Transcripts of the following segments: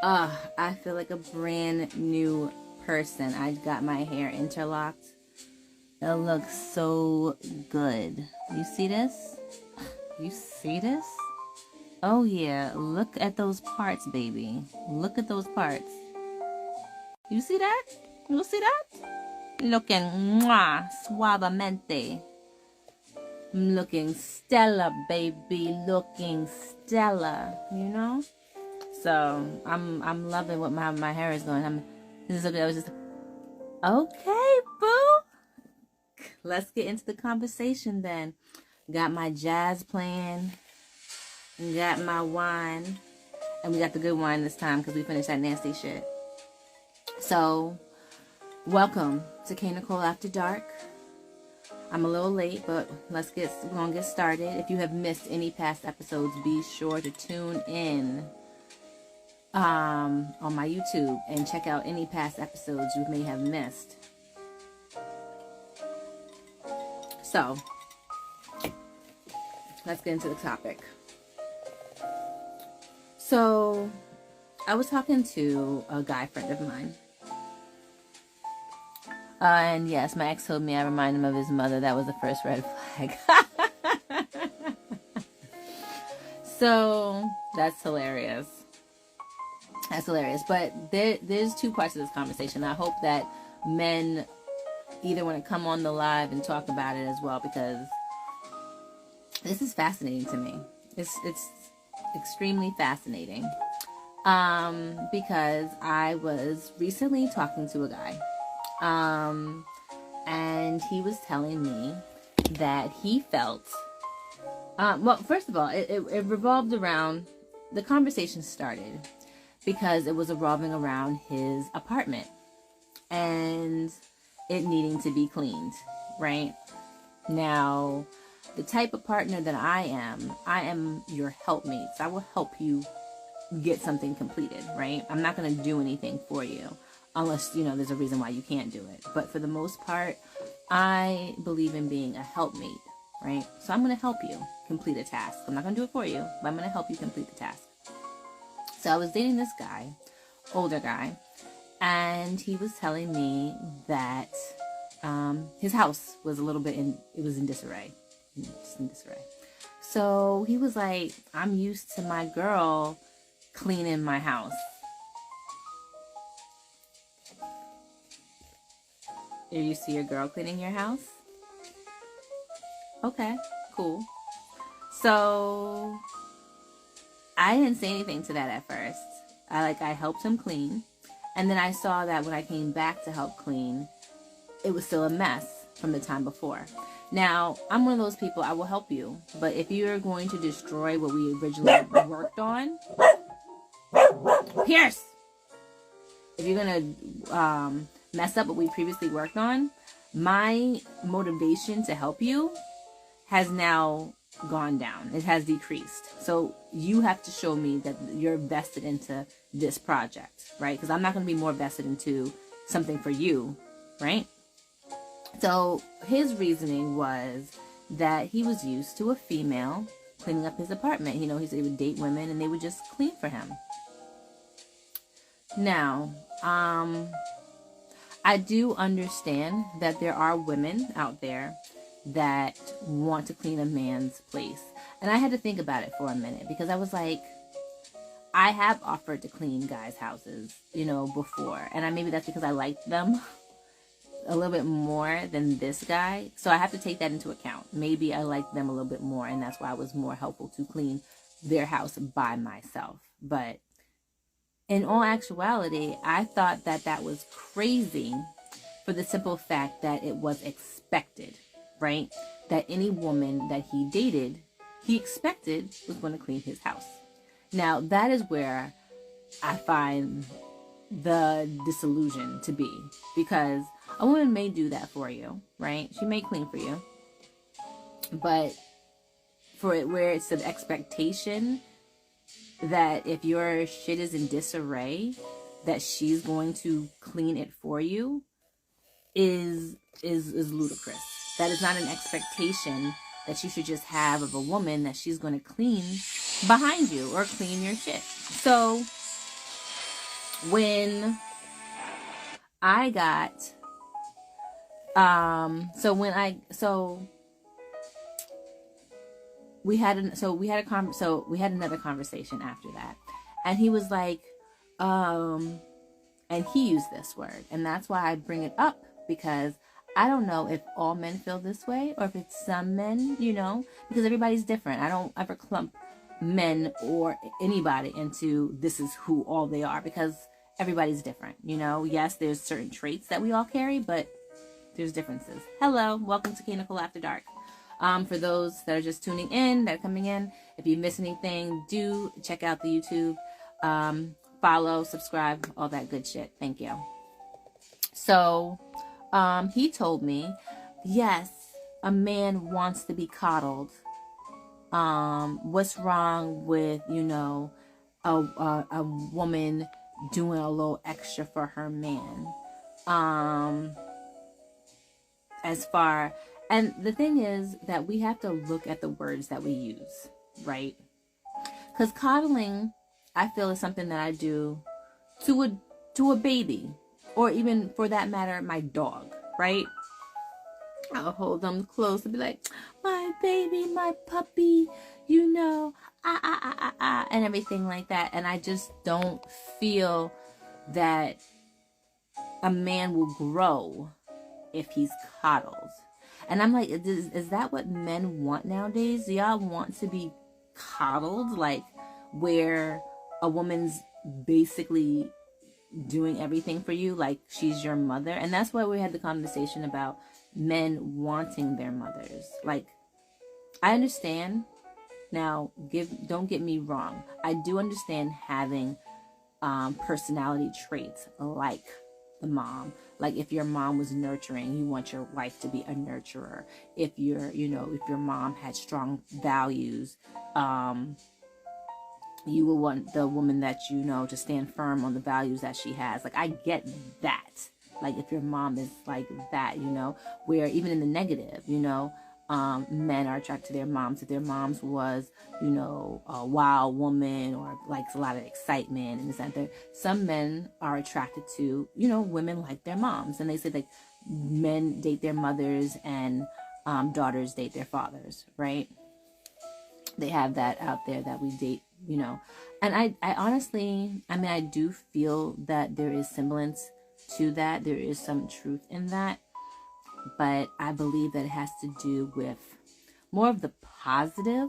I feel like a brand new person. I got my hair interlocked. It looks so good. You see this? You see this? Oh yeah, look at those parts, baby. Look at those parts. You see that? You see that? Looking mwah, suavemente. I'm looking stellar, baby. Looking stellar, you know? So I'm loving what my hair is going. This is okay. I was just okay, boo. Let's get into the conversation then. Got my jazz playing. Got my wine, and we got the good wine this time because we finished that nasty shit. So, welcome to Kaynichole After Dark. I'm a little late, but we're gonna get started. If you have missed any past episodes, be sure to tune in on my YouTube and check out any past episodes you may have missed. So, let's get into the topic. So, I was talking to a guy friend of mine. And yes, my ex told me I remind him of his mother. That was the first red flag. So, that's hilarious. That's hilarious. But there's two parts of this conversation. I hope that men either want to come on the live and talk about it as well, because this is fascinating to me. It's extremely fascinating, because I was recently talking to a guy, and he was telling me that he felt, well, first of all, it revolved around, the conversation started because it was revolving around his apartment and it needing to be cleaned, right? Now, the type of partner that I am your helpmate. So I will help you get something completed, right? I'm not going to do anything for you unless, there's a reason why you can't do it. But for the most part, I believe in being a helpmate, right? So I'm going to help you complete a task. I'm not going to do it for you, but I'm going to help you complete the task. So I was dating this guy, older guy, and he was telling me that his house was in disarray. Just in disarray. So he was like, I'm used to my girl cleaning my house. You're used to your girl cleaning your house? Okay, cool. So I didn't say anything to that at first. I helped him clean. And then I saw that when I came back to help clean, it was still a mess from the time before. Now, I'm one of those people, I will help you. But if you're going to destroy what we originally worked on, Pierce! If you're going to mess up what we previously worked on, my motivation to help you has now gone down. It has decreased. So you have to show me that you're vested into this project, right? Because I'm not going to be more vested into something for you, right? So his reasoning was that he was used to a female cleaning up his apartment. He would date women and they would just clean for him. Now, I do understand that there are women out there that want to clean a man's place. And I had to think about it for a minute, because I was like, I have offered to clean guys' houses, before. And maybe that's because I liked them a little bit more than this guy. So I have to take that into account. Maybe I liked them a little bit more, and that's why I was more helpful to clean their house by myself. But in all actuality, I thought that was crazy for the simple fact that it was expected, right? That any woman that he dated, he expected was going to clean his house. Now, that is where I find the disillusion to be, because a woman may do that for you, right? She may clean for you, but for it, where it's an expectation that if your shit is in disarray, that she's going to clean it for you, is ludicrous. That is not an expectation that you should just have of a woman, that she's going to clean behind you or clean your shit. So when I got, we had another conversation after that, and he was like, and he used this word, and that's why I bring it up, because I don't know if all men feel this way or if it's some men, because everybody's different. I don't ever clump men or anybody into this is who all they are, because everybody's different. Yes, there's certain traits that we all carry, but there's differences. Hello, welcome to Kaynichole After Dark. For those that are just tuning in, that are coming in, if you miss anything, do check out the YouTube. Follow, subscribe, all that good shit. Thank you. So, he told me, yes, a man wants to be coddled. What's wrong with, a woman doing a little extra for her man? And the thing is that we have to look at the words that we use, right? Because coddling, I feel, is something that I do to a baby, or even for that matter, my dog, right? I'll hold them close and be like, my baby, my puppy, and everything like that. And I just don't feel that a man will grow if he's coddled. And I'm like, is that what men want nowadays? Do y'all want to be coddled? Like, where a woman's basically doing everything for you, like she's your mother? And that's why we had the conversation about men wanting their mothers. Like, I understand. Now, don't get me wrong. I do understand having personality traits like the mom. Like, if your mom was nurturing, you want your wife to be a nurturer. If if your mom had strong values, you will want the woman that to stand firm on the values that she has. Like, I get that. Like, if your mom is like that, where even in the negative, men are attracted to their moms. If their moms was, a wild woman or likes a lot of excitement and this and that, some men are attracted to, women like their moms. And they say like men date their mothers and daughters date their fathers, right? They have that out there that we date, And I honestly, I do feel that there is semblance to that. There is some truth in that. But I believe that it has to do with more of the positive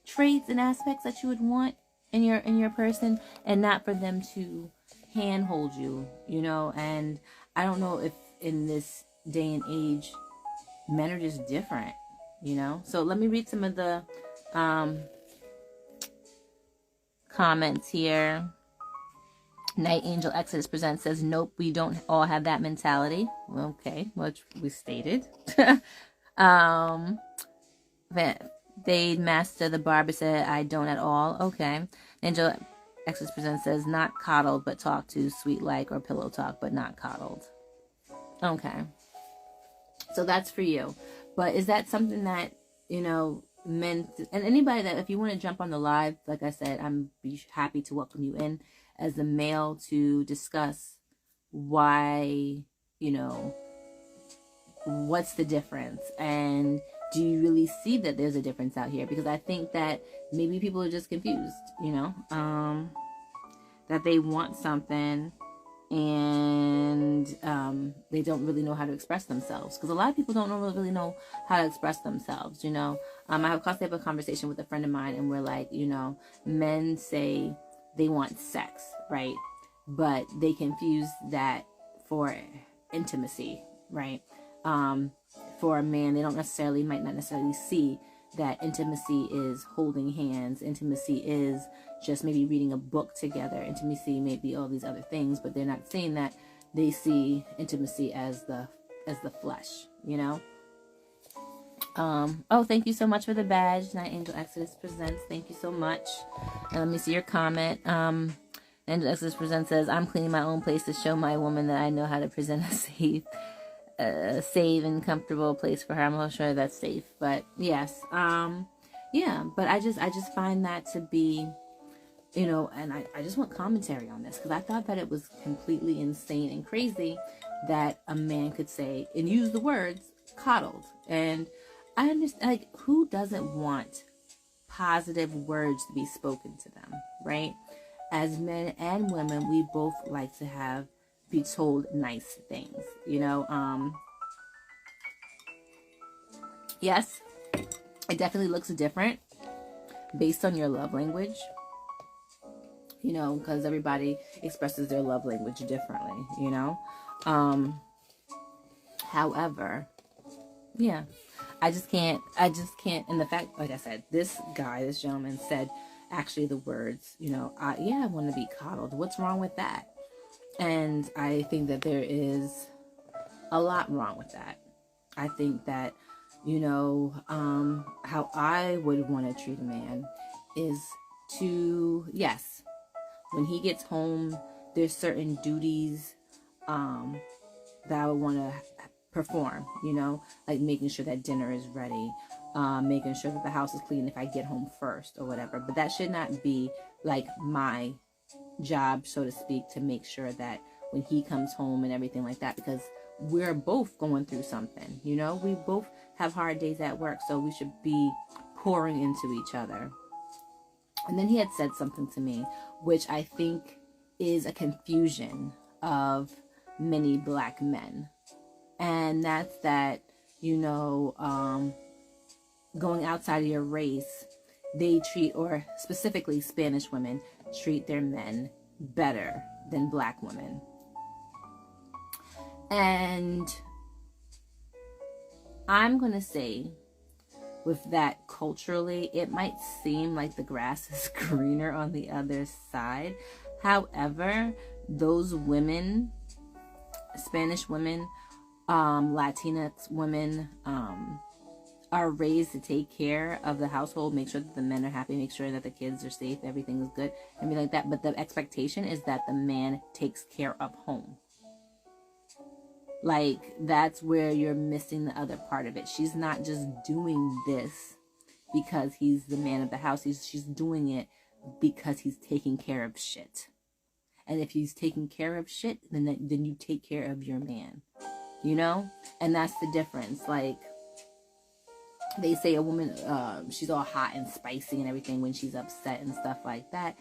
traits and aspects that you would want in your person, and not for them to handhold you, And I don't know if in this day and age, men are just different, So let me read some of the comments here. Night Angel Exodus Presents says, nope, we don't all have that mentality. Okay, which we stated. Fade Master the Barber said, I don't at all. Okay. Angel Exodus Presents says, not coddled, but talked to, sweet like, or pillow talk, but not coddled. Okay. So that's for you. But is that something that, men, and anybody that, if you want to jump on the live, like I said, I'm happy to welcome you in as a male to discuss why, what's the difference, and do you really see that there's a difference out here? Because I think that maybe people are just confused, that they want something and they don't really know how to express themselves. Because a lot of people don't really know how to express themselves, I have constantly have a conversation with a friend of mine, and we're like, men say they want sex, right? But they confuse that for intimacy, right? For a man, they might not necessarily see that intimacy is holding hands. Intimacy is just maybe reading a book together. Intimacy may be all these other things, but they're not seeing that. They see intimacy as the flesh, Oh, thank you so much for the badge. Night Angel Exodus Presents. Thank you so much. And let me see your comment. Angel Exodus Presents says, I'm cleaning my own place to show my woman that I know how to present a safe and comfortable place for her. I'm not sure that's safe, but yes. Yeah, but I just find that to be you know, and I just want commentary on this, because I thought that it was completely insane and crazy that a man could say and use the words coddled. And I understand, like, who doesn't want positive words to be spoken to them, right? As men and women, we both like to be told nice things, you know. Yes, it definitely looks different based on your love language, you know, because everybody expresses their love language differently, you know. However, yeah, I just can't, and the fact, like I said, this gentleman said actually the words, you know, I want to be coddled. What's wrong with that? And I think that there is a lot wrong with that. I think that, you know, how I would want to treat a man is to, yes, when he gets home, there's certain duties that I would want to perform, you know, like making sure that dinner is ready, making sure that the house is clean if I get home first or whatever. But that should not be like my job, so to speak, to make sure that when he comes home and everything like that, because we're both going through something, you know, we both have hard days at work, so we should be pouring into each other. And then he had said something to me, which I think is a confusion of many black men. And that's that, you know, going outside of your race, they treat, or specifically Spanish women, treat their men better than black women. And I'm going to say, with that, culturally, it might seem like the grass is greener on the other side. However, those women, Spanish women, Latinx women, are raised to take care of the household, make sure that the men are happy, make sure that the kids are safe, everything is good, and be like that. But the expectation is that the man takes care of home. Like, that's where you're missing the other part of it. She's not just doing this because he's the man of the house. She's doing it because he's taking care of shit. And if he's taking care of shit, then you take care of your man. You know? And that's the difference. Like, they say a woman, she's all hot and spicy and everything when she's upset and stuff like that.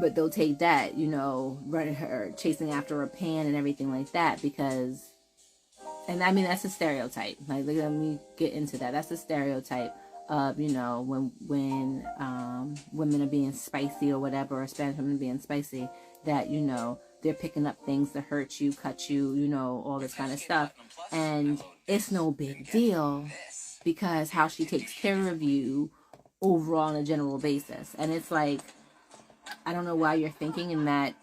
But they'll take that, you know, running her, chasing after a pan and everything like that, because, and I mean, that's a stereotype. Like, let me get into that. That's a stereotype of, you know, when women are being spicy or whatever, or Spanish women being spicy, that, you know, they're picking up things to hurt you, cut you, you know, all this kind of stuff. And it's no big deal because how she takes care of you overall on a general basis. And it's like, I don't know why you're thinking in that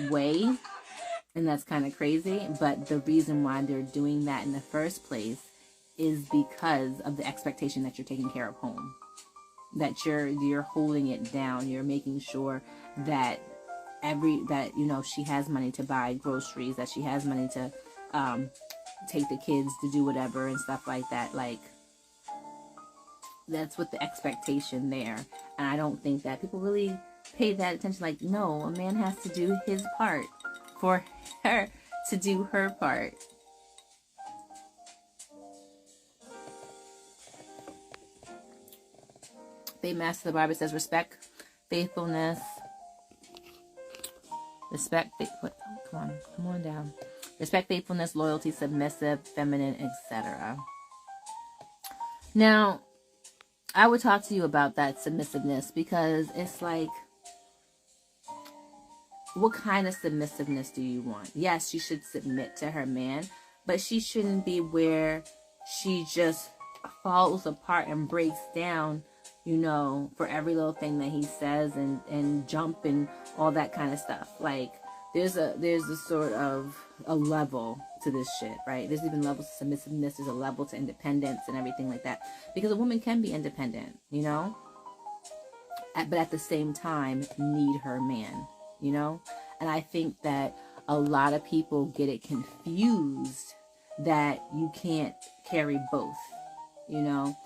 way, and that's kind of crazy, but the reason why they're doing that in the first place is because of the expectation that you're taking care of home, that you're holding it down, you're making sure that you know, she has money to buy groceries, that she has money to take the kids to do whatever and stuff like that. Like, that's what the expectation there. And I don't think that people really pay that attention. Like, no, a man has to do his part for her to do her part. Faith Master the Barber says, respect, faithfulness, come on down. Respect, faithfulness, loyalty, submissive, feminine, etc. Now, I would talk to you about that submissiveness, because it's like, what kind of submissiveness do you want? Yes, she should submit to her man, but she shouldn't be where she just falls apart and breaks down, you know, for every little thing that he says, and jump and all that kind of stuff. Like, there's a sort of a level to this shit, right? There's even levels to submissiveness. There's a level to independence and everything like that, because a woman can be independent, you know, but at the same time need her man, you know. And I think that a lot of people get it confused that you can't carry both, you know.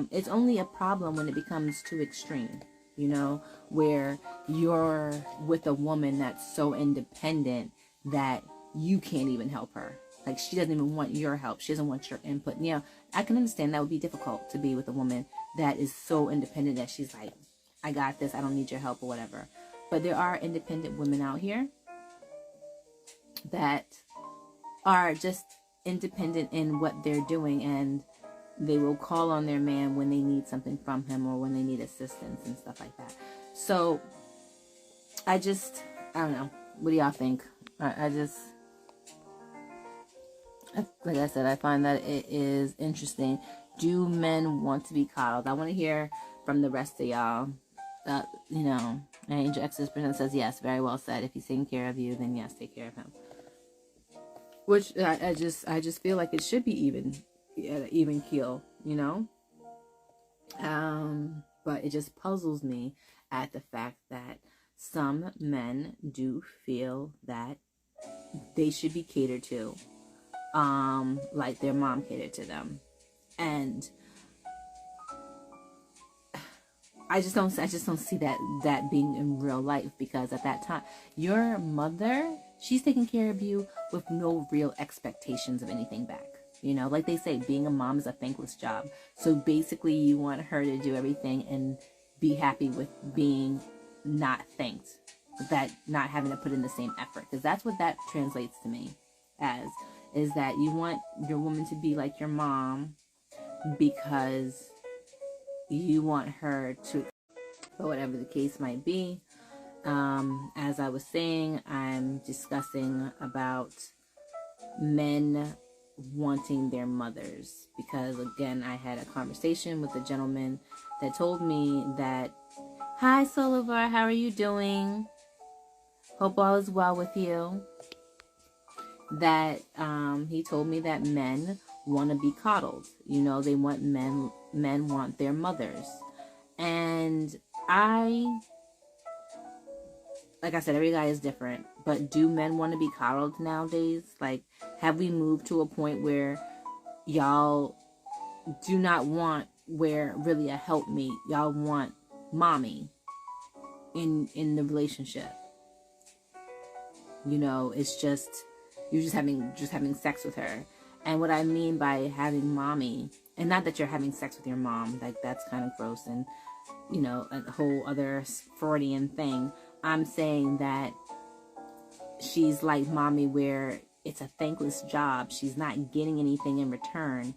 It's only a problem when it becomes too extreme, you know, where you're with a woman that's so independent that you can't even help her. Like, she doesn't even want your help. She doesn't want your input. You know, I can understand that would be difficult to be with a woman that is so independent that she's like, I got this, I don't need your help or whatever. But there are independent women out here that are just independent in what they're doing, and they will call on their man when they need something from him or when they need assistance and stuff like that. So I don't know. What do y'all think? Like I said, I find that it is interesting. Do men want to be coddled? I want to hear from the rest of y'all. You know, Angel Exodus Presents says yes, very well said. If he's taking care of you, then yes, take care of him. Which I just feel like it should be even keel, you know. But it just puzzles me at the fact that some men do feel that they should be catered to, like their mom catered to them, and I just don't see that being in real life, because at that time, your mother, she's taking care of you with no real expectations of anything back. You know, like they say, being a mom is a thankless job. So basically, you want her to do everything and be happy with being not thanked, that not having to put in the same effort. Because that's what that translates to me as, is that you want your woman to be like your mom because you want her to, but whatever the case might be. As I was saying, I'm discussing about men wanting their mothers, because again, I had a conversation with a gentleman that told me that, hi Solivar, how are you doing? Hope all is well with you. That he told me that men want to be coddled. You know, they want men want their mothers. And like I said, every guy is different, but do men want to be coddled nowadays? Like, have we moved to a point where y'all do not want really a helpmeet? Y'all want mommy in the relationship. You know, it's just, you're just having sex with her. And what I mean by having mommy, and not that you're having sex with your mom, like that's kind of gross and, you know, a whole other Freudian thing. I'm saying that she's like mommy, where it's a thankless job. She's not getting anything in return.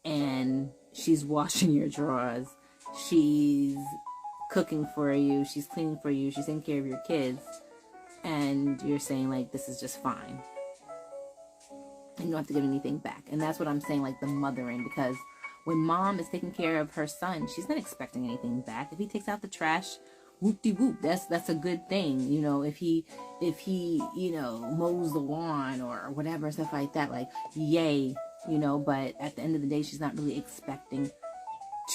And she's washing your drawers. She's cooking for you. She's cleaning for you. She's taking care of your kids. And you're saying, like, this is just fine. And you don't have to give anything back. And that's what I'm saying, like the mothering. Because when mom is taking care of her son, she's not expecting anything back. If he takes out the trash, whoop-de-whoop, that's a good thing. You know, if he you know, mows the lawn or whatever, stuff like that, like, yay, you know. But at the end of the day, she's not really expecting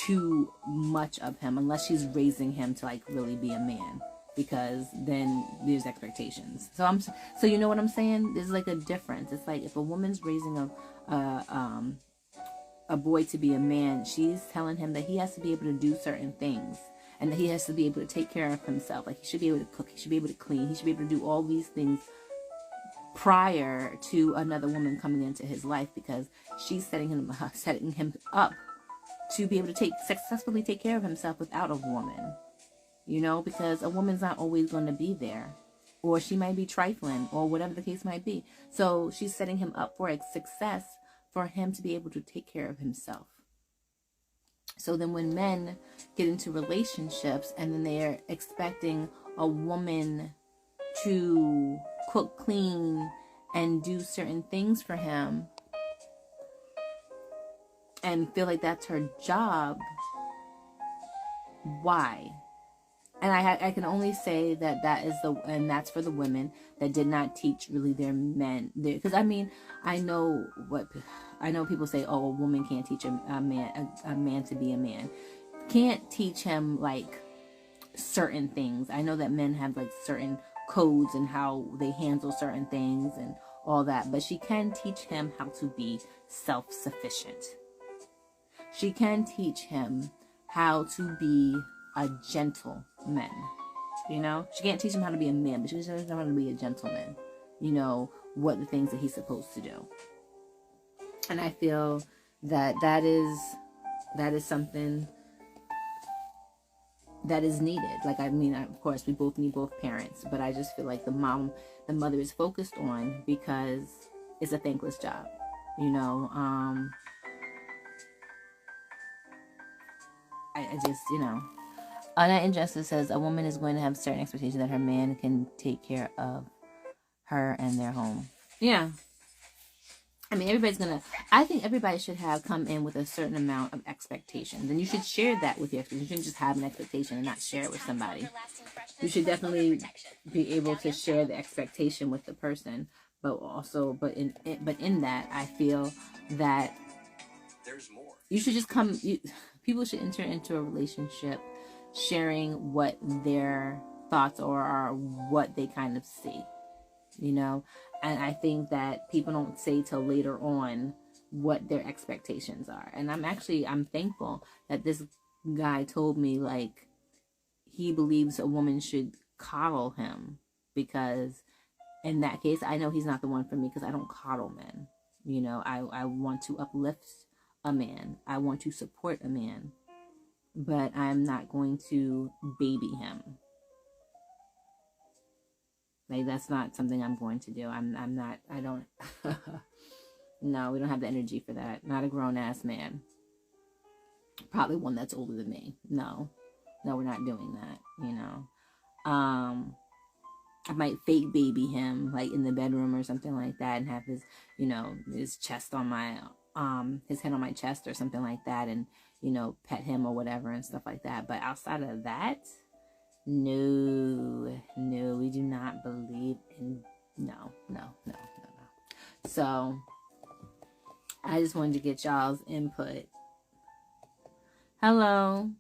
too much of him, unless she's raising him to, like, really be a man, because then there's expectations. So you know what I'm saying? There's like a difference. It's like, if a woman's raising a boy to be a man, she's telling him that he has to be able to do certain things, and that he has to be able to take care of himself. Like, he should be able to cook, he should be able to clean, he should be able to do all these things prior to another woman coming into his life, because she's setting him up to be able to successfully take care of himself without a woman. You know, because a woman's not always going to be there, or she might be trifling, or whatever the case might be. So she's setting him up for a success, for him to be able to take care of himself. So then when men get into relationships and then they're expecting a woman to cook, clean, and do certain things for him, and feel like that's her job, why? And I can only say that that's for the women that did not teach really their men. Because I mean, I know people say, oh, a woman can't teach a man to be a man. Can't teach him like certain things. I know that men have like certain codes and how they handle certain things and all that. But she can teach him how to be self-sufficient. She can teach him how to be a gentle men. You know, she can't teach him how to be a man, but she can teach him how to be a gentleman. You know, what the things that he's supposed to do. And I feel that that is something that is needed. Like, I mean, of course, we both need both parents, but I just feel like the mother is focused on because it's a thankless job. You know, I just, you know, Anna Injustice says a woman is going to have certain expectations that her man can take care of her and their home. Yeah. I mean, I think everybody should have come in with a certain amount of expectations. And you should share that with your expectations. You shouldn't just have an expectation and not share it with somebody. You should definitely be able to share the expectation with the person. But in that, I feel that there's more. You should just people should enter into a relationship sharing what their thoughts are what they kind of see, you know. And I think that people don't say till later on what their expectations are. And I'm thankful that this guy told me, like, he believes a woman should coddle him, because in that case, I know he's not the one for me, because I don't coddle men. You know, I want to uplift a man. I want to support a man. But I'm not going to baby him. Like, that's not something I'm going to do. I don't, no, we don't have the energy for that. Not a grown-ass man. Probably one that's older than me. No, we're not doing that, you know. I might fake baby him, like, in the bedroom or something like that, and have his, you know, his chest on my, his head on my chest or something like that, and, you know, pet him or whatever and stuff like that. But outside of that, no, we do not believe in, no. So, I just wanted to get y'all's input. Hello,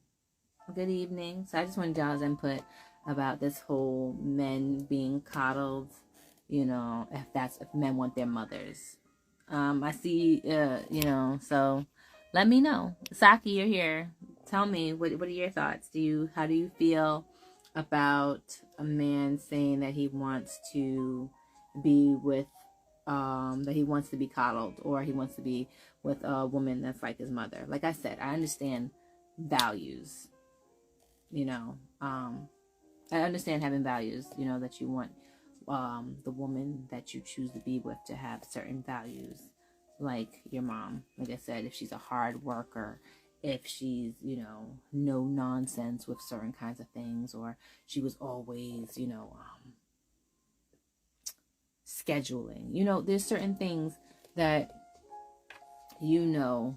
good evening. So I just wanted y'all's input about this whole men being coddled, you know, if men want their mothers. I see, you know, so let me know. Saki, you're here. Tell me, what are your thoughts? How do you feel about a man saying that he wants to be with, that he wants to be coddled, or he wants to be with a woman that's like his mother? Like I said, I understand values, you know, I understand having values, you know, that you want the woman that you choose to be with to have certain values, like your mom. Like I said, if she's a hard worker, if she's, you know, no nonsense with certain kinds of things, or she was always, you know, scheduling. You know, there's certain things that, you know,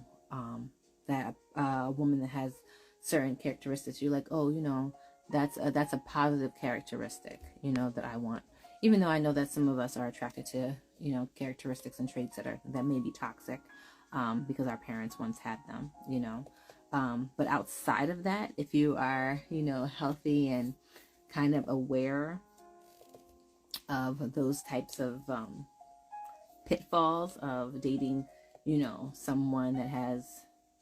that a woman that has certain characteristics, you're like, oh, you know, that's a positive characteristic, you know, that I want. Even though I know that some of us are attracted to, you know, characteristics and traits that may be toxic, because our parents once had them, you know. But outside of that, if you are, you know, healthy and kind of aware of those types of pitfalls of dating, you know, someone that has,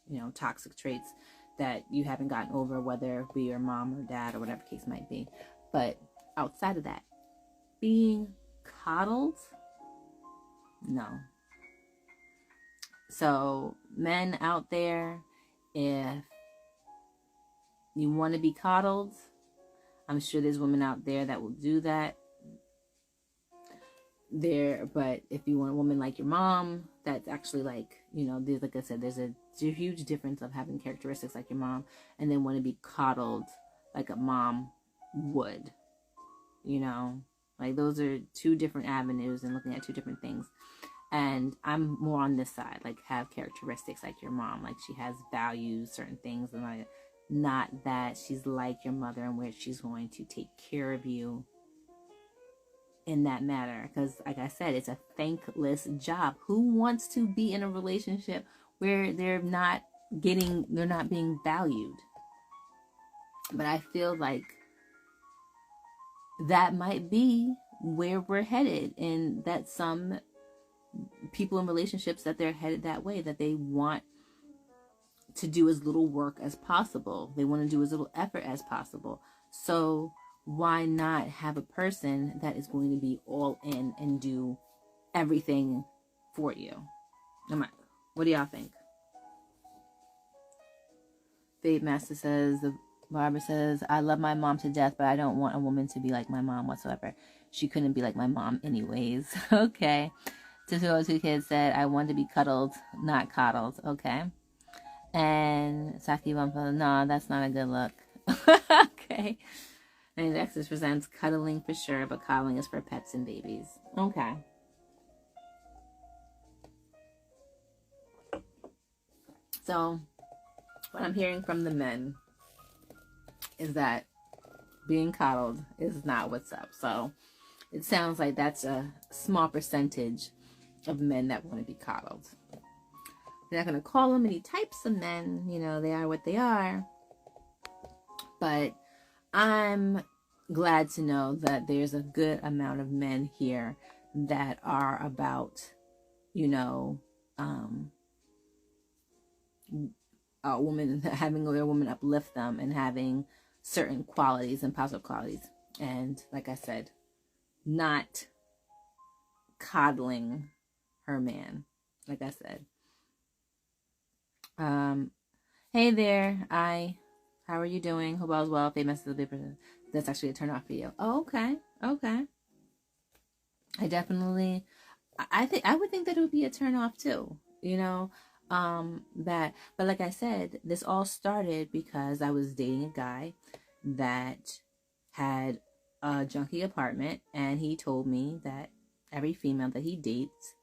you know, toxic traits that you haven't gotten over, whether it be your mom or dad or whatever case might be. But outside of that, being coddled, no. So men out there, if you want to be coddled, I'm sure there's women out there that will do that. But if you want a woman like your mom, that's actually like, you know, like I said, there's a huge difference of having characteristics like your mom and then want to be coddled like a mom would, you know. Like, those are two different avenues and looking at two different things. And I'm more on this side, like, have characteristics like your mom, like she has values, certain things, and like, not that she's like your mother and where she's going to take care of you in that matter. Because like I said, it's a thankless job. Who wants to be in a relationship where they're not being valued? But I feel like that might be where we're headed, and that some people in relationships, that they're headed that way, that they want to do as little work as possible. They want to do as little effort as possible. So why not have a person that is going to be all in and do everything for you? What do y'all think? Fade Master says, Barbara says, I love my mom to death, but I don't want a woman to be like my mom whatsoever. She couldn't be like my mom anyways. Okay. 202 Kids said, I want to be cuddled, not coddled. Okay. And Saki Bumpa, no, that's not a good look. Okay. And Exodus presents cuddling for sure, but coddling is for pets and babies. Okay. So, what I'm hearing from the men is that being coddled is not what's up. So, it sounds like that's a small percentage of men that want to be coddled. We're not going to call them any types of men. You know, they are what they are. But I'm glad to know that there's a good amount of men here that are about, you know, a woman, having their woman uplift them and having certain qualities and positive qualities. And like I said, not coddling her man, like I said. Hey there, how are you doing? Hope all's well. Famous is a big person. That's actually a turn off for you. Oh, okay. I definitely, I would think that it would be a turn off too. You know, but like I said, this all started because I was dating a guy that had a junky apartment, and he told me that every female that he dates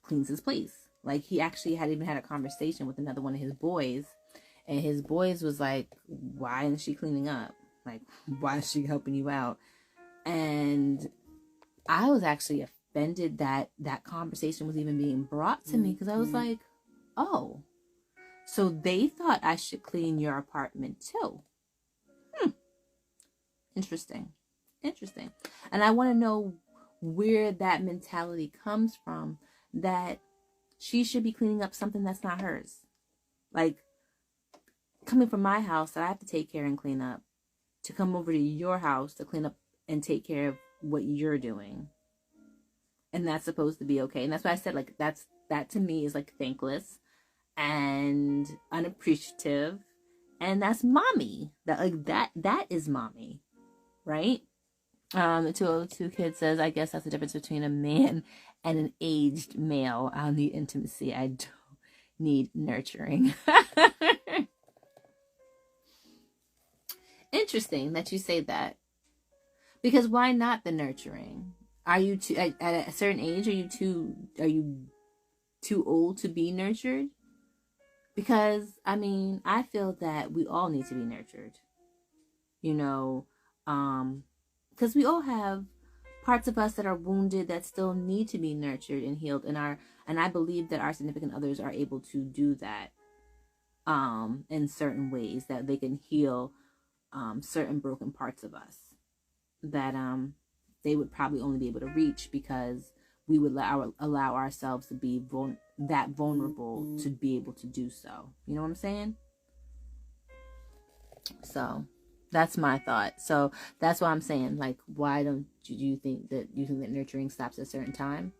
cleans his place. Like, he actually had even had a conversation with another one of his boys, and his boys was like, why isn't she cleaning up? Like, why is she helping you out? And I was actually offended that that conversation was even being brought to me, because I was like, oh, so they thought I should clean your apartment too. Interesting. And I want to know where that mentality comes from, that she should be cleaning up something that's not hers. Like, coming from my house that I have to take care and clean up, to come over to your house to clean up and take care of what you're doing. And that's supposed to be okay. And that's why I said, like, that to me is like thankless and unappreciative. And that's mommy. That is mommy. Right? The 202 Kid says, I guess that's the difference between a man and an aged male. I'll need intimacy. I don't need nurturing. Interesting that you say that. Because why not the nurturing? Are you too, at a certain age, are you too old to be nurtured? Because, I mean, I feel that we all need to be nurtured. You know, because we all have parts of us that are wounded that still need to be nurtured and healed, and I believe that our significant others are able to do that in certain ways, that they can heal certain broken parts of us that they would probably only be able to reach because we would allow ourselves to be that vulnerable to be able to do so. You know what I'm saying? So that's my thought. So that's why I'm saying, like, why don't you think that nurturing stops at a certain time?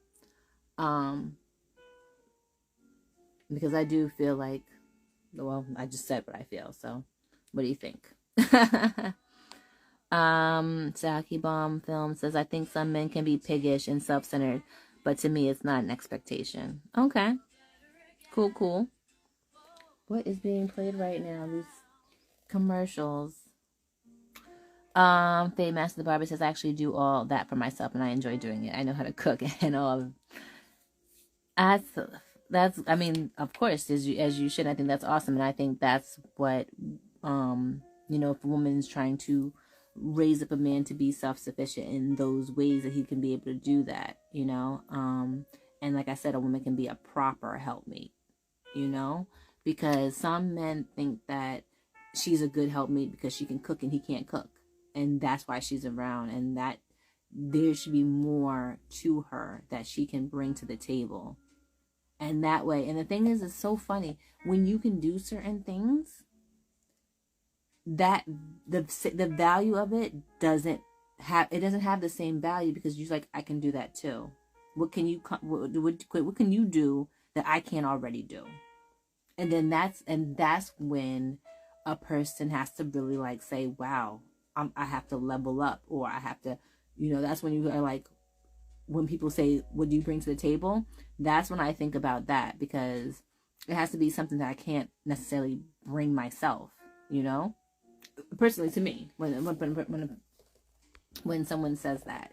Because I do feel like, well, I just said what I feel. So what do you think? Saki Bomb Film says, I think some men can be piggish and self-centered, but to me it's not an expectation. Okay. Cool. What is being played right now? These commercials. Faye Master the Barber says, I actually do all that for myself and I enjoy doing it. I know how to cook and all. That's I mean, of course, as you should. I think that's awesome, and I think that's what you know, if a woman's trying to raise up a man to be self-sufficient in those ways, that he can be able to do that, you know. And like I said, a woman can be a proper helpmate, you know, because some men think that she's a good helpmate because she can cook and he can't cook, and that's why she's around, and that there should be more to her that she can bring to the table. And that way, and the thing is, it's so funny, when you can do certain things, that the value of it doesn't have the same value, because you're like, I can do that too. What can you what can you do that I can't already do? And then that's when a person has to really like say, wow, I have to level up, or I have to, that's when you are like, when people say, what do you bring to the table? That's when I think about that, because it has to be something that I can't necessarily bring myself, personally, to me, when someone says that,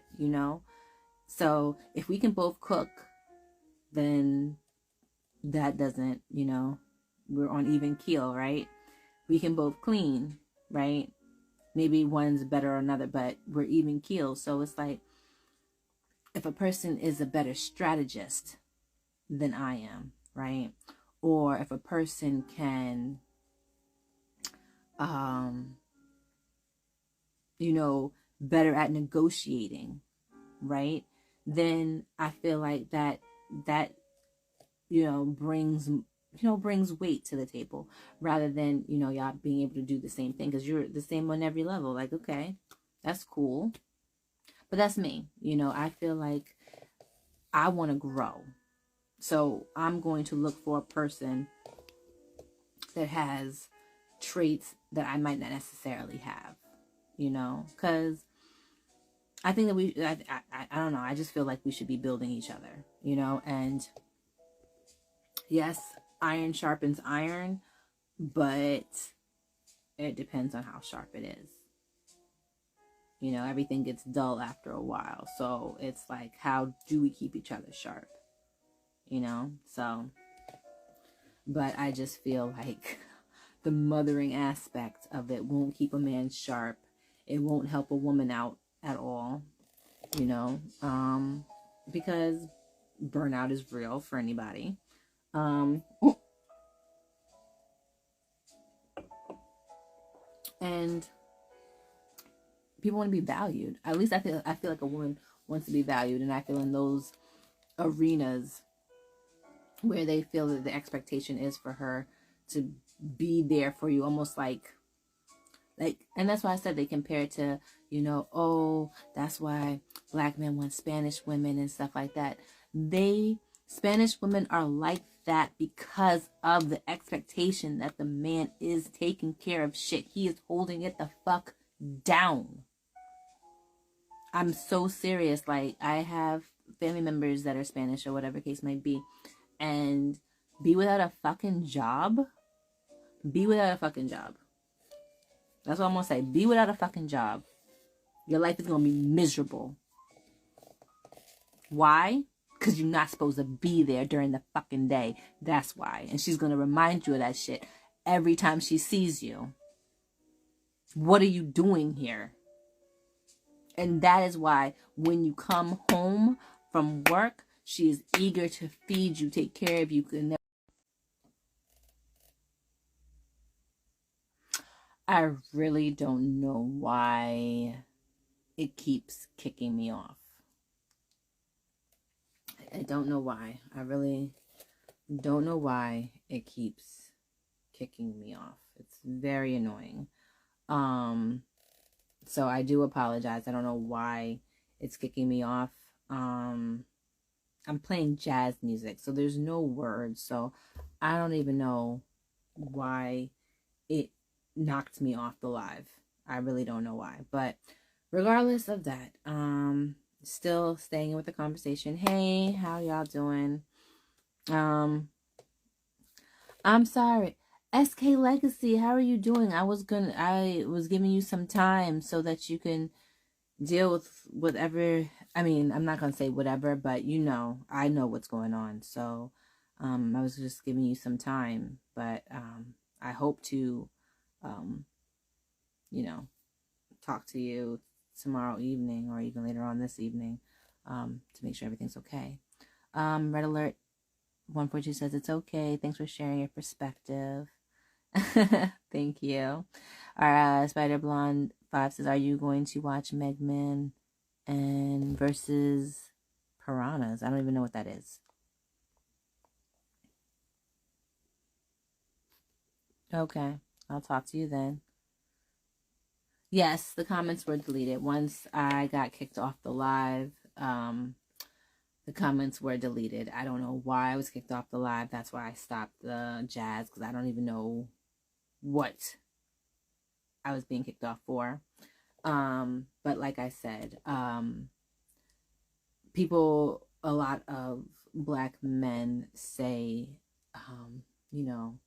so if we can both cook, then that doesn't, we're on even keel, right? We can both clean, right? Maybe one's better or another, but we're even keel. So it's like, if a person is a better strategist than I am, right? Or if a person can, better at negotiating, right? Then I feel like that brings weight to the table, rather than, y'all being able to do the same thing, because you're the same on every level. Like, okay, that's cool. But that's me. I feel like I want to grow. So I'm going to look for a person that has traits that I might not necessarily have, because I think that I don't know. I just feel like we should be building each other, and yes, iron sharpens iron, but it depends on how sharp it is. Everything gets dull after a while. So it's like, how do we keep each other sharp? So, but I just feel like the mothering aspect of it won't keep a man sharp. It won't help a woman out at all, because burnout is real for anybody. And people want to be valued. At least I feel like a woman wants to be valued, and I feel in those arenas where they feel that the expectation is for her to be there for you, almost like, and that's why I said they compare it to, oh, that's why black men want Spanish women and stuff like that. Spanish women are like that because of the expectation that the man is taking care of shit. He is holding it the fuck down. I'm so serious. Like, I have family members that are Spanish or whatever case might be, and be without a fucking job. Be without a fucking job. That's what I'm gonna say. Be without a fucking job. Your life is gonna be miserable. Why? Because you're not supposed to be there during the fucking day. That's why. And she's gonna remind you of that shit every time she sees you. What are you doing here? And that is why when you come home from work, she is eager to feed you, take care of you. I really don't know why it keeps kicking me off. I don't know why. I really don't know why it keeps kicking me off. It's very annoying. So I do apologize. I don't know why it's kicking me off. I'm playing jazz music, so there's no words. So I don't even know why it knocked me off the live. I really don't know why. But regardless of that, still staying with the conversation. Hey, how y'all doing? I'm sorry. SK Legacy, how are you doing? I was giving you some time so that you can deal with whatever. I mean, I'm not gonna say whatever, but I know what's going on. So I was just giving you some time, but I hope to talk to you tomorrow evening, or even later on this evening, to make sure everything's okay. Red Alert 142 says it's okay. Thanks for sharing your perspective. Thank you. Our Spider Blonde 5 says, are you going to watch Megman and versus Piranhas? I don't even know what that is. Okay, I'll talk to you then. Yes, the comments were deleted. Once I got kicked off the live, the comments were deleted. I don't know why I was kicked off the live. That's why I stopped the jazz, because I don't even know what I was being kicked off for. But like I said, people, a lot of black men say, you know,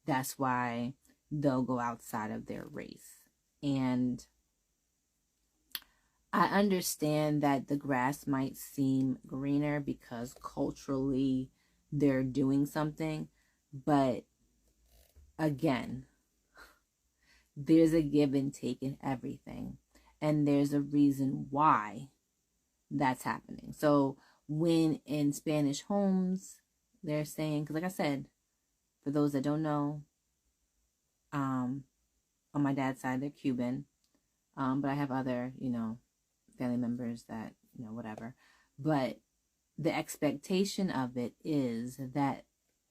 that's why they'll go outside of their race. And I understand that the grass might seem greener because culturally they're doing something, but again, there's a give and take in everything, and there's a reason why that's happening. So when in Spanish homes, they're saying, because like I said, for those that don't know, on my dad's side, they're Cuban, but I have other, family members that, whatever. But the expectation of it is that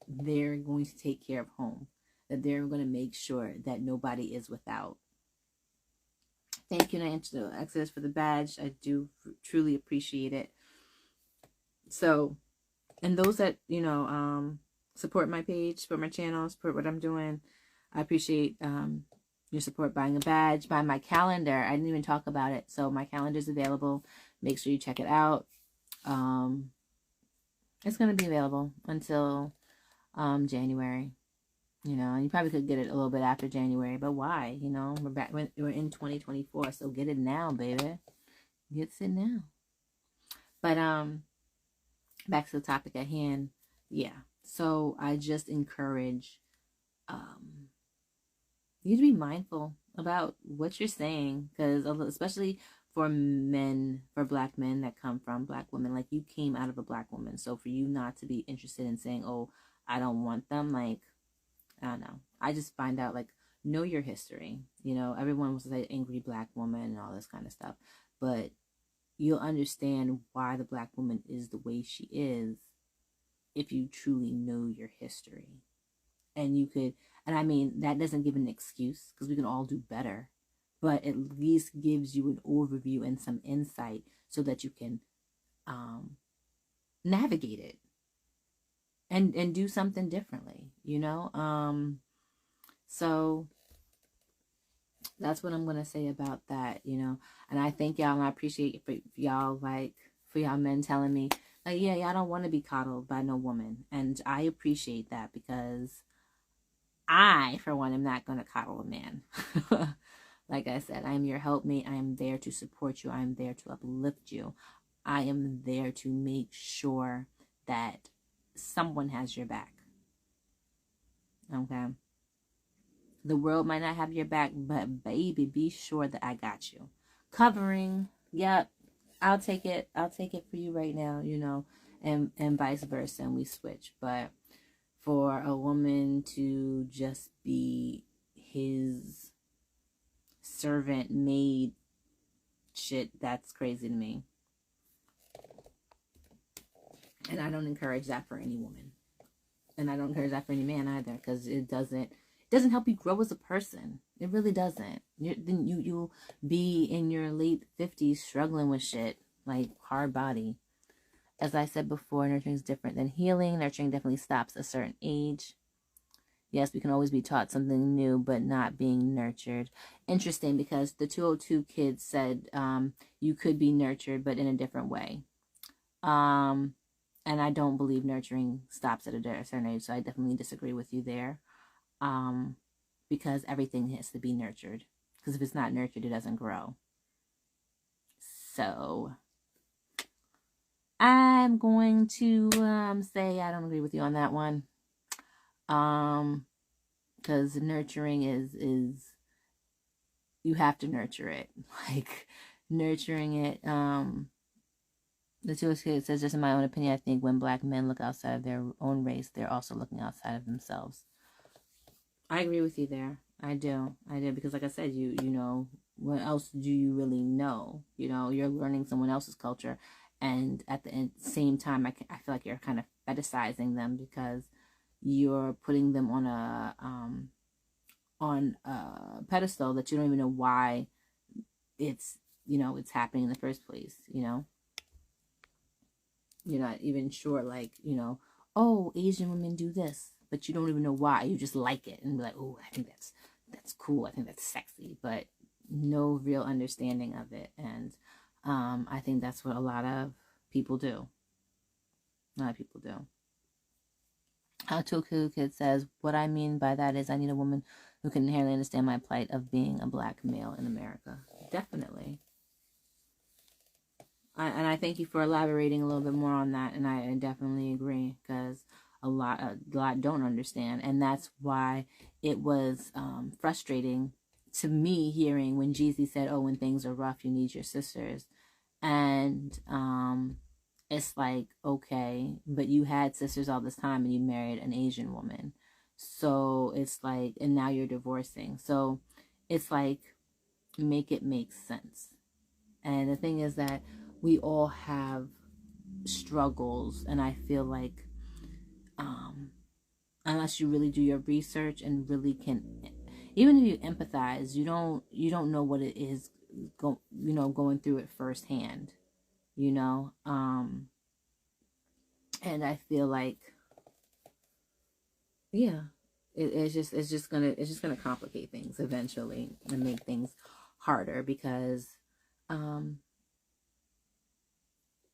they're going to take care of home, that they're going to make sure that nobody is without. Thank you, Angela Exodus, for the badge. I do truly appreciate it. So, and those that, support my page, support my channel, support what I'm doing, I appreciate your support, buying a badge, buying my calendar. I didn't even talk about it. So my calendar is available. Make sure you check it out. It's going to be available until January. And you probably could get it a little bit after January, but why? We're in 2024, so get it now, baby. Get it now. But back to the topic at hand. Yeah. So I just encourage you to be mindful about what you're saying, because especially for men, for black men that come from black women, like you came out of a black woman. So for you not to be interested in saying, oh, I don't want them, like, I don't know. I just find out, like, know your history. Everyone wants to say angry black woman and all this kind of stuff. But you'll understand why the black woman is the way she is if you truly know your history. And you could, and I mean, that doesn't give an excuse, because we can all do better. But at least gives you an overview and some insight so that you can navigate it. And do something differently, so that's what I'm going to say about that, and I thank y'all, and I appreciate for y'all, like, for y'all men telling me, like, yeah, y'all don't want to be coddled by no woman, and I appreciate that, because I, for one, am not going to coddle a man. Like I said, I am your helpmate. I am there to support you. I am there to uplift you. I am there to make sure that someone has your back. Okay? The world might not have your back, but baby, be sure that I got you. Covering, yep, I'll take it. I'll take it for you right now, and vice versa, and we switch. But for a woman to just be his servant maid shit, that's crazy to me. And I don't encourage that for any woman. And I don't encourage that for any man either, because it doesn't help you grow as a person. It really doesn't. Then you'll be in your late 50s struggling with shit, like hard body. As I said before, nurturing is different than healing. Nurturing definitely stops at a certain age. Yes, we can always be taught something new, but not being nurtured. Interesting, because the 202 kids said you could be nurtured, but in a different way. And I don't believe nurturing stops at a certain age, so I definitely disagree with you there. Because everything has to be nurtured. Because if it's not nurtured, it doesn't grow. So I'm going to say I don't agree with you on that one. Because nurturing is you have to nurture it. Like, nurturing it, the two kids says, just in my own opinion, I think when black men look outside of their own race, they're also looking outside of themselves. I agree with you there. I do, because like I said, you know, what else do you really know? You're learning someone else's culture, and at the same time, I feel like you're kind of fetishizing them, because you're putting them on a pedestal that you don't even know why it's, you know, it's happening in the first place, you know. You're not even sure, like, you know, oh, Asian women do this, but you don't even know why. You just like it and be like, oh, I think that's cool. I think that's sexy, but no real understanding of it. And I think that's what a lot of people do. A lot of people do. Toku Kid says, what I mean by that is I need a woman who can inherently understand my plight of being a black male in America. Definitely. And I thank you for elaborating a little bit more on that. And I definitely agree, because a lot don't understand. And that's why it was frustrating to me hearing when Jeezy said, oh, when things are rough, you need your sisters. And it's like, okay, but you had sisters all this time and you married an Asian woman. So it's like, and now you're divorcing. So it's like, make it make sense. And the thing is that we all have struggles, and I feel like unless you really do your research and really can, even if you empathize, you don't know what it is going through it firsthand, you know. And I feel like, yeah, it's just gonna complicate things eventually and make things harder, because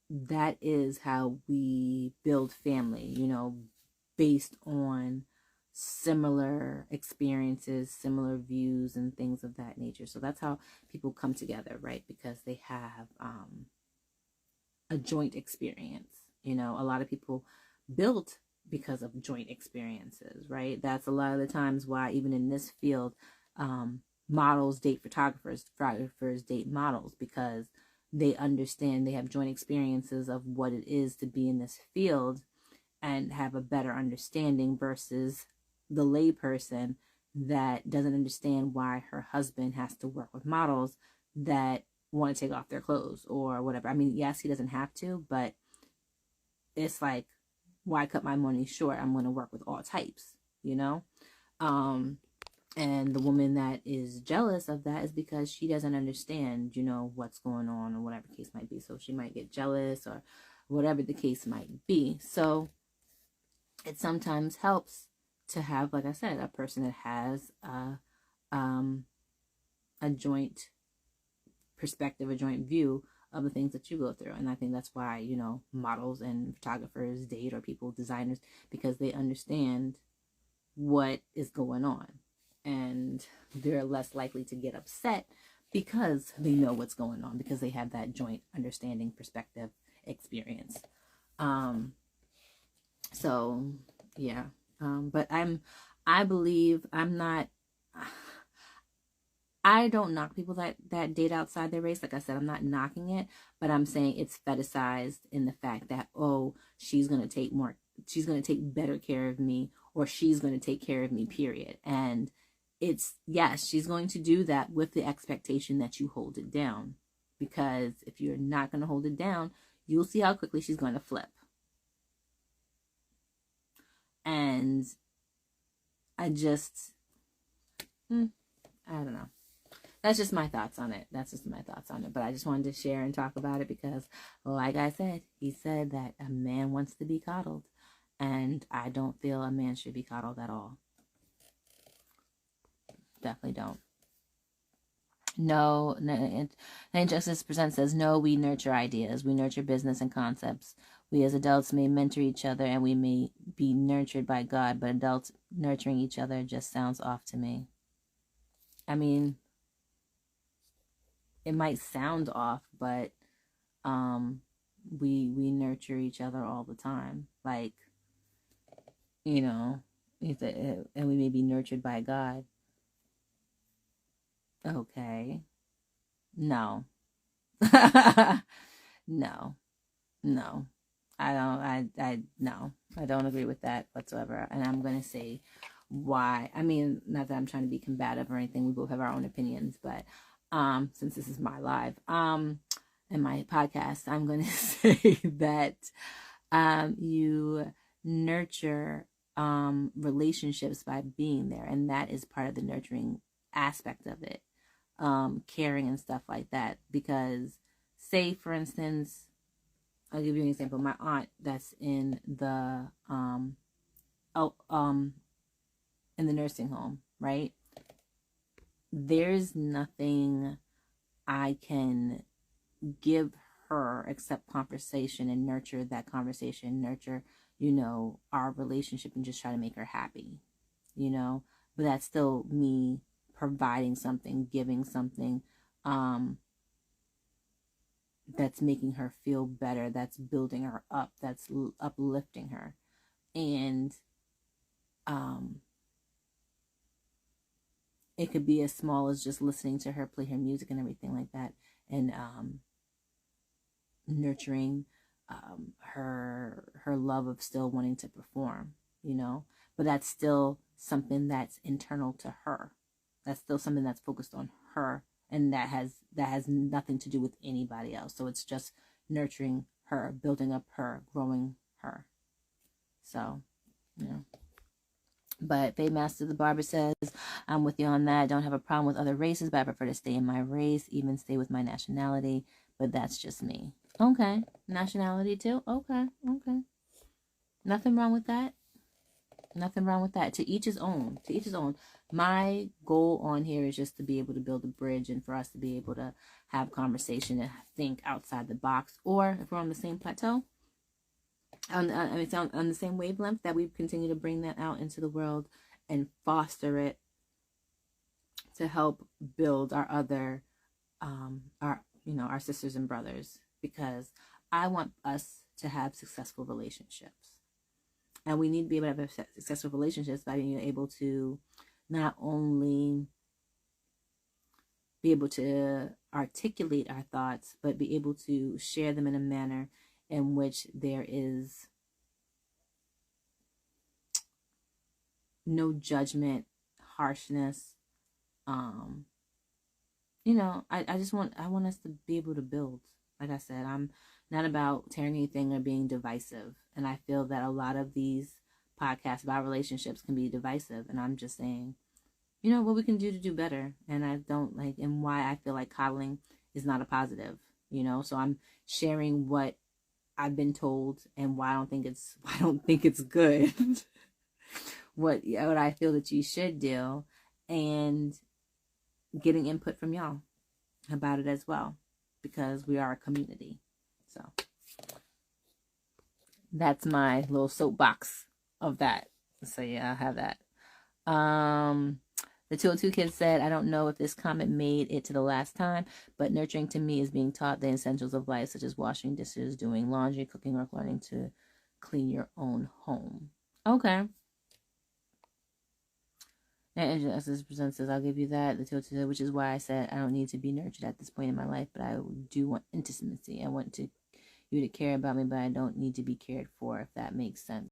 that is how we build family, you know, based on similar experiences, similar views, and things of that nature. So that's how people come together, right? Because they have a joint experience. You know, a lot of people built because of joint experiences, right? That's a lot of the times why, even in this field, models date photographers, photographers date models, because they understand, they have joint experiences of what it is to be in this field and have a better understanding, versus the lay person that doesn't understand why her husband has to work with models that want to take off their clothes or whatever. I mean, yes, he doesn't have to, but it's like, why cut my money short? I'm going to work with all types, you know? And the woman that is jealous of that is because she doesn't understand, you know, what's going on or whatever the case might be. So she might get jealous or whatever the case might be. So it sometimes helps to have, like I said, a person that has a joint perspective, a joint view of the things that you go through. And I think that's why, you know, models and photographers date, or people, designers, because they understand what is going on. And they're less likely to get upset because they know what's going on, because they have that joint understanding, perspective, experience. So yeah. But I believe I don't knock people that date outside their race. Like I said, I'm not knocking it, but I'm saying it's fetishized in the fact that, oh, she's going to take better care of me, or she's going to take care of me, period. And it's, yes, she's going to do that with the expectation that you hold it down. Because if you're not going to hold it down, you'll see how quickly she's going to flip. And I just, I don't know. That's just my thoughts on it. But I just wanted to share and talk about it because, like I said, he said that a man wants to be coddled. And I don't feel a man should be coddled at all. Definitely don't. No, Injustice Presents says, no, we nurture ideas. We nurture business and concepts. We as adults may mentor each other, and we may be nurtured by God, but adults nurturing each other just sounds off to me. I mean, it might sound off, but we nurture each other all the time. Like, you know, and we may be nurtured by God. Okay. No. No. No. No. I don't agree with that whatsoever. And I'm going to say why. I mean, not that I'm trying to be combative or anything. We both have our own opinions, but since this is my live and my podcast, I'm going to say that you nurture relationships by being there, and that is part of the nurturing aspect of it. caring and stuff like that. Because, say for instance, I'll give you an example. My aunt that's in the oh in the nursing home, right? There's nothing I can give her except conversation and nurture that conversation, nurture, our relationship and just try to make her happy, but that's still me providing something, giving something, that's making her feel better, that's building her up, that's uplifting her. And it could be as small as just listening to her play her music and everything like that, and nurturing her love of still wanting to perform, but that's still something that's internal to her. That's still something that's focused on her, and that has nothing to do with anybody else. So it's just nurturing her, building up her, growing her. So, But Faye Master the Barber says, I'm with you on that. I don't have a problem with other races, but I prefer to stay in my race, even stay with my nationality. But that's just me. Okay. Nationality too? Okay. Nothing wrong with that. Nothing wrong with that. To each his own. To each his own. My goal on here is just to be able to build a bridge and for us to be able to have conversation and think outside the box. Or if we're on the same plateau, on the same wavelength, that we continue to bring that out into the world and foster it to help build our other, our sisters and brothers, because I want us to have successful relationships. And we need to be able to have successful relationships by being able to not only be able to articulate our thoughts, but be able to share them in a manner in which there is no judgment, harshness. I want us to be able to build. Like I said, I'm not about tearing anything or being divisive. And I feel that a lot of these podcasts about relationships can be divisive. And I'm just saying, what we can do to do better. And I don't like, and why I feel like coddling is not a positive, so I'm sharing what I've been told and why I don't think it's good. what I feel that you should do, and getting input from y'all about it as well, because we are a community. So that's my little soapbox of that. So yeah, I have that. The 202 kid said, I don't know if this comment made it to the last time, but nurturing to me is being taught the essentials of life, such as washing dishes, doing laundry, cooking, or learning to clean your own home. Okay. And as this presents says, I'll give you that, the 202, which is why I said I don't need to be nurtured at this point in my life, but I do want intimacy. I want you to care about me, but I don't need to be cared for, if that makes sense.